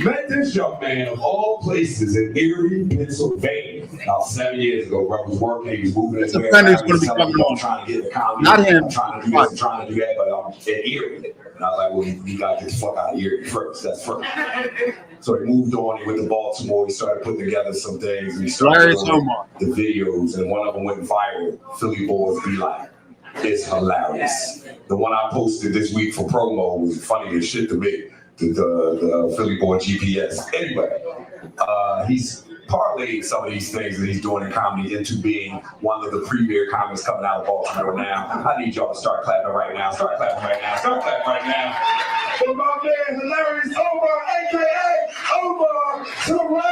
Met this young man of all places in Erie, Pennsylvania. About 7 years ago, bro, was working. He was moving his way around. Who's going to be coming on. Trying to get the comedy. Not him. I'm trying to do this and trying to do that, but I'm in Erie. And I was like, well, you got to get the fuck out of Erie first. That's first. So he moved on. He went to Baltimore. He started putting together some things. And he started doing the videos, and one of them went viral. Philly boys be like, it's hilarious. The one I posted this week for promo was funny as shit to me. The Philly boy GPS. Anyway, he's parlayed some of these things that he's doing in comedy into being one of the premier comics coming out of Baltimore now. I need y'all to start clapping right now. Start clapping right now. Start clapping right now. For my man, Hilarious Omar, a.k.a. Omar Terrell.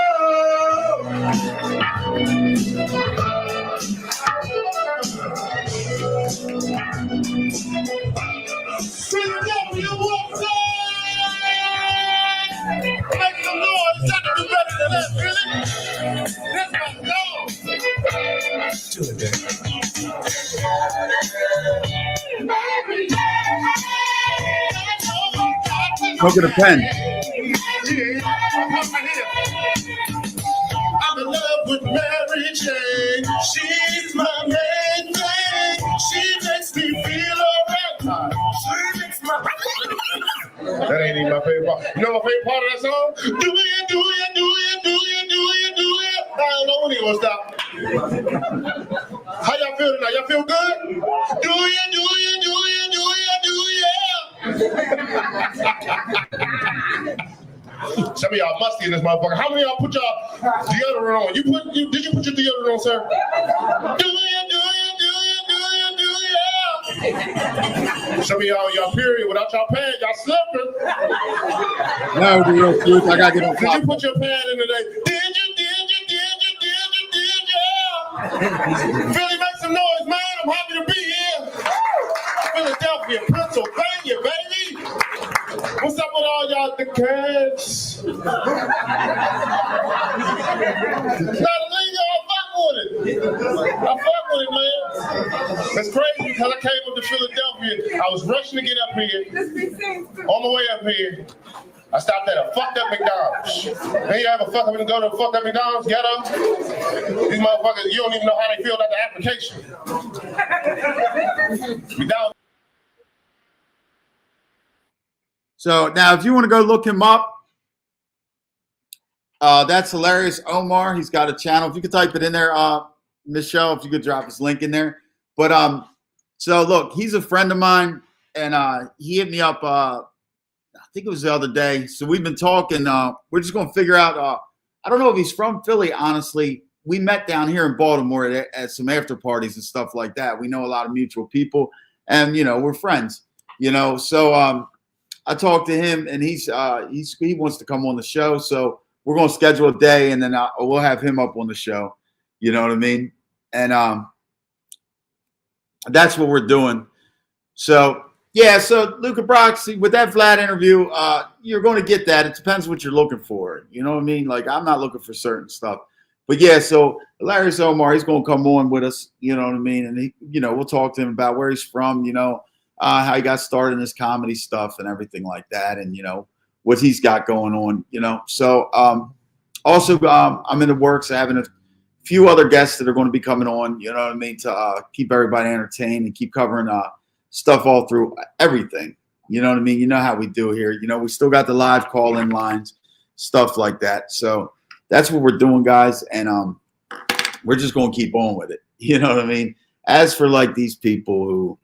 Look at the pen. I'm in love with Mary Jane. She's my main thing. She makes me feel alright. She makes my That ain't even my favorite part. You know my favorite part of that song? Do it, do it, do it, do it, do it, do it. I don't know when he gonna stop. How y'all feel tonight? Y'all feel good? Do it, do it, do it, do it, do it. Some of y'all musty in this motherfucker. How many of y'all put y'all deodorant on? Did you put your deodorant on, sir? Do it, do it, do it, do it, do it. Some of y'all period without y'all pad, y'all slipping. No, the real truth. I gotta get on top. Did you put your pad in today? Did you? Philly, make some noise, man. I'm happy to be here. Philadelphia, Pennsylvania, baby. What's up with all y'all the cats? Not illegal, I fuck with it. I fuck with it, man. That's crazy because I came up to Philadelphia. I was rushing to get up here. On my way up here, I stopped at a fucked up McDonald's. Hey, you ever go to a fucked up McDonald's, ghetto? These motherfuckers, you don't even know how they filled out the application. McDonald's. So now, if you want to go look him up, that's Hilarious Omar. He's got a channel. If you could type it in there, Michelle, if you could drop his link in there. But so look, he's a friend of mine, and he hit me up. I think it was the other day. So we've been talking. We're just going to figure out. I don't know if he's from Philly. Honestly, we met down here in Baltimore at some after parties and stuff like that. We know a lot of mutual people, and we're friends. So. I talked to him, and he wants to come on the show. So we're going to schedule a day, and then we'll have him up on the show. You know what I mean? And that's what we're doing. So, yeah, so Luca Broxy, with that Vlad interview, you're going to get that. It depends what you're looking for. You know what I mean? Like, I'm not looking for certain stuff. But, yeah, so Hilarious Omar, he's going to come on with us. You know what I mean? And, we'll talk to him about where he's from, how he got started in this comedy stuff and everything like that, and what he's got going on. So also I'm in the works of having a few other guests that are going to be coming on. You know what I mean, to keep everybody entertained and keep covering stuff all through everything. You know what I mean. You know how we do here. We still got the live call-in lines, stuff like that. So that's what we're doing, guys, and we're just going to keep on with it. You know what I mean. As for like these people who.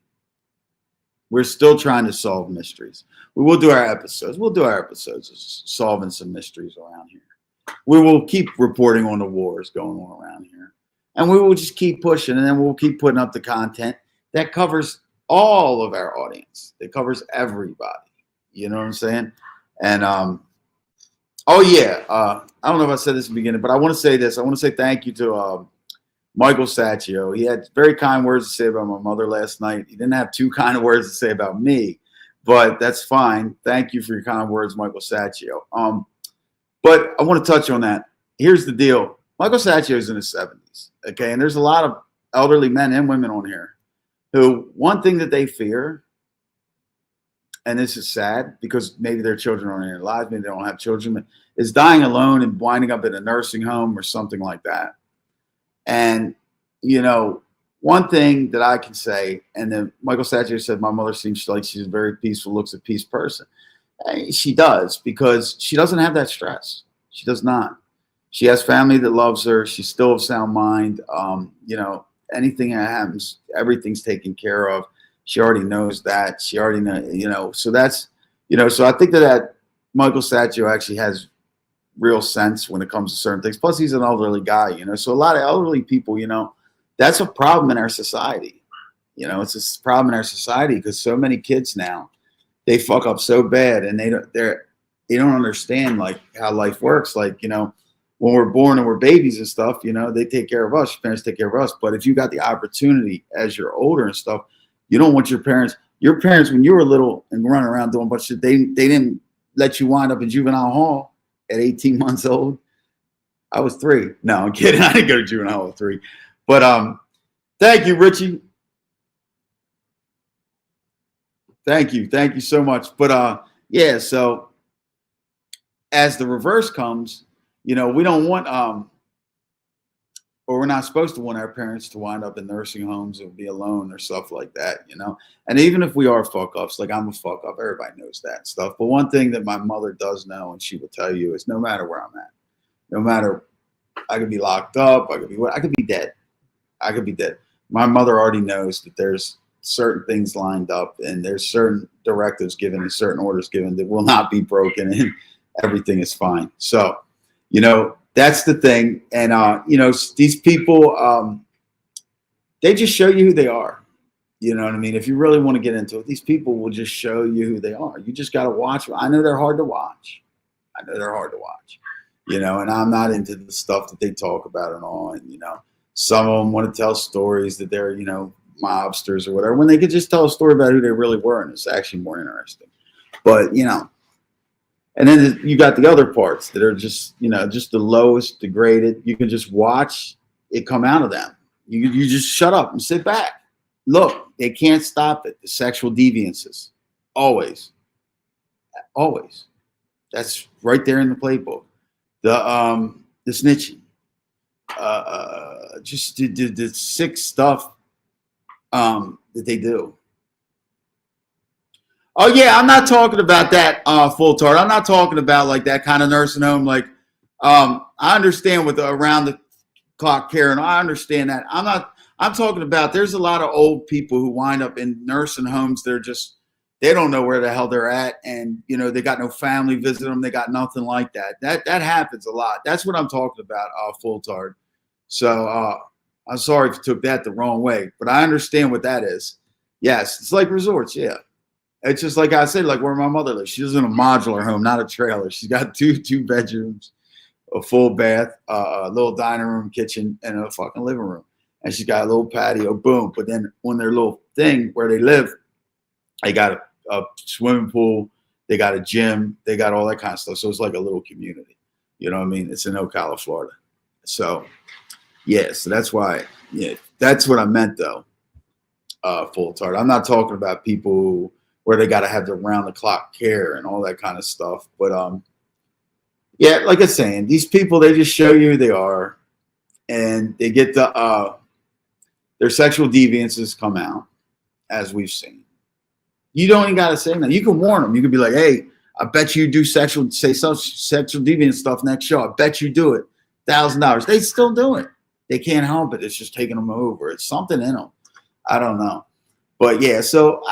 We're still trying to solve mysteries. We will do our episodes. We'll do our episodes of solving some mysteries around here. We will keep reporting on the wars going on around here. And we will just keep pushing, and then we'll keep putting up the content that covers all of our audience. That covers everybody. You know what I'm saying? And, I don't know if I said this in the beginning, but I want to say this. I want to say thank you to Michael Saccio. He had very kind words to say about my mother last night. He didn't have too kind of words to say about me, but that's fine. Thank you for your kind words, Michael Saccio. But I want to touch on that. Here's the deal. Michael Saccio is in his 70s, okay? And there's a lot of elderly men and women on here who one thing that they fear, and this is sad because maybe their children aren't in their lives, maybe they don't have children, is dying alone and winding up in a nursing home or something like that. And, one thing that I can say, and then Michael Saccio said, my mother seems like she's a very peaceful, looks at peace person. She does, because she doesn't have that stress. She does not. She has family that loves her. She's still of sound mind. Anything that happens, everything's taken care of. She already knows that. She already knows, so that's, so I think that Michael Saccio actually has real sense when it comes to certain things. Plus, he's an elderly guy, so a lot of elderly people, that's a problem in our society. It's a problem in our society because so many kids now, they fuck up so bad, and they don't understand like how life works. Like, when we're born and we're babies and stuff, they take care of us. Your parents take care of us. But if you got the opportunity as you're older and stuff, you don't want your parents when you were little and running around doing a bunch of shit, they didn't let you wind up in juvenile hall at 18 months old. I was 3. No, I'm kidding. I didn't go to juvenile hall at 3. But thank you, Richie. Thank you so much. But yeah, so as the reverse comes, we don't want or we're not supposed to want our parents to wind up in nursing homes or be alone or stuff like that, And even if we are fuck ups, like I'm a fuck up, everybody knows that stuff. But one thing that my mother does know, and she will tell you, is no matter where I'm at, no matter, I could be locked up, I could be dead. I could be dead. My mother already knows that there's certain things lined up and there's certain directives given and certain orders given that will not be broken and everything is fine. So, that's the thing. And, these people, they just show you who they are. You know what I mean? If you really want to get into it, these people will just show you who they are. You just got to watch. I know they're hard to watch. And I'm not into the stuff that they talk about and all. And, some of them want to tell stories that they're, mobsters or whatever, when they could just tell a story about who they really were. And it's actually more interesting. But, and then you got the other parts that are just, just the lowest degraded. You can just watch it come out of them. You just shut up and sit back. Look, they can't stop it. The sexual deviances. Always. That's right there in the playbook. The snitching. Just the sick stuff that they do. Oh yeah, I'm not talking about that full tart. I'm not talking about like that kind of nursing home. Like, I understand with the around the clock care, and I understand that. I'm talking about there's a lot of old people who wind up in nursing homes. They don't know where the hell they're at, and they got no family visit them. They got nothing like that. That happens a lot. That's what I'm talking about. Full tart. So I'm sorry if you took that the wrong way, but I understand what that is. Yes, it's like resorts. Yeah. It's just like I said, like where my mother lives. She lives in a modular home, not a trailer. She's got two bedrooms, a full bath, a little dining room, kitchen, and a fucking living room. And she's got a little patio, boom. But then on their little thing where they live, they got a swimming pool, they got a gym, they got all that kind of stuff. So it's like a little community. You know what I mean? It's in Ocala, Florida. So, yeah, so that's why, that's what I meant though, full tart. I'm not talking about people where they got to have the round the clock care and all that kind of stuff. But yeah, like I was saying, these people, they just show you who they are, and they get their sexual deviances come out, as we've seen. You don't even got to say nothing. You can warn them. You can be like, hey, I bet you do sexual deviant stuff next show. I bet you do it. $1,000. They still do it. They can't help it. It's just taking them over. It's something in them. I don't know. But yeah, so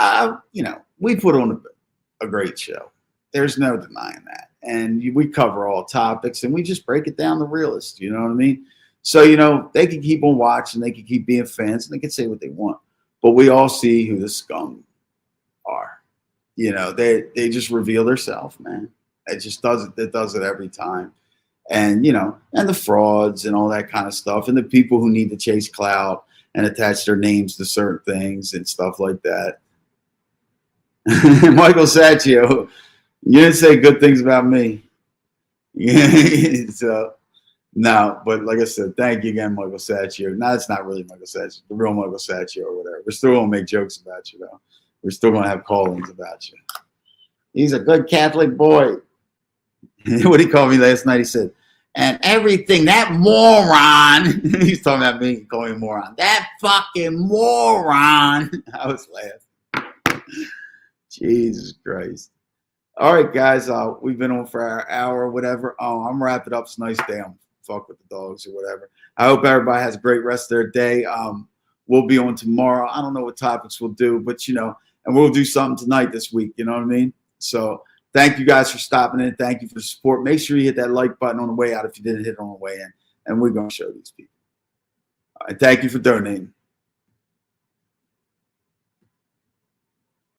we put on a great show. There's no denying that. And we cover all topics and we just break it down the realest. You know what I mean? So, they can keep on watching. They can keep being fans and they can say what they want. But we all see who the scum are. They just reveal themselves, man. It just does it. It does it every time. And, and the frauds and all that kind of stuff. And the people who need to chase clout and attach their names to certain things and stuff like that. Michael Sacchio, you didn't say good things about me. So, no, but like I said, thank you again, Michael Sacchio. No, it's not really Michael Sacchio, the real Michael Sacchio or whatever. We're still going to make jokes about you, though. We're still going to have call-ins about you. He's a good Catholic boy. What did he call me last night? He said, and everything, that moron. He's talking about me, calling me moron. That fucking moron. I was laughing. Jesus Christ. All right, guys. We've been on for our hour or whatever. I'm wrapping up. It's a nice day. I'm fuck with the dogs or whatever. I hope everybody has a great rest of their day. We'll be on tomorrow. I don't know what topics we'll do, but and we'll do something tonight this week. You know what I mean? So thank you guys for stopping in. Thank you for the support. Make sure you hit that like button on the way out if you didn't hit it on the way in. And we're going to show these people. All right, thank you for donating.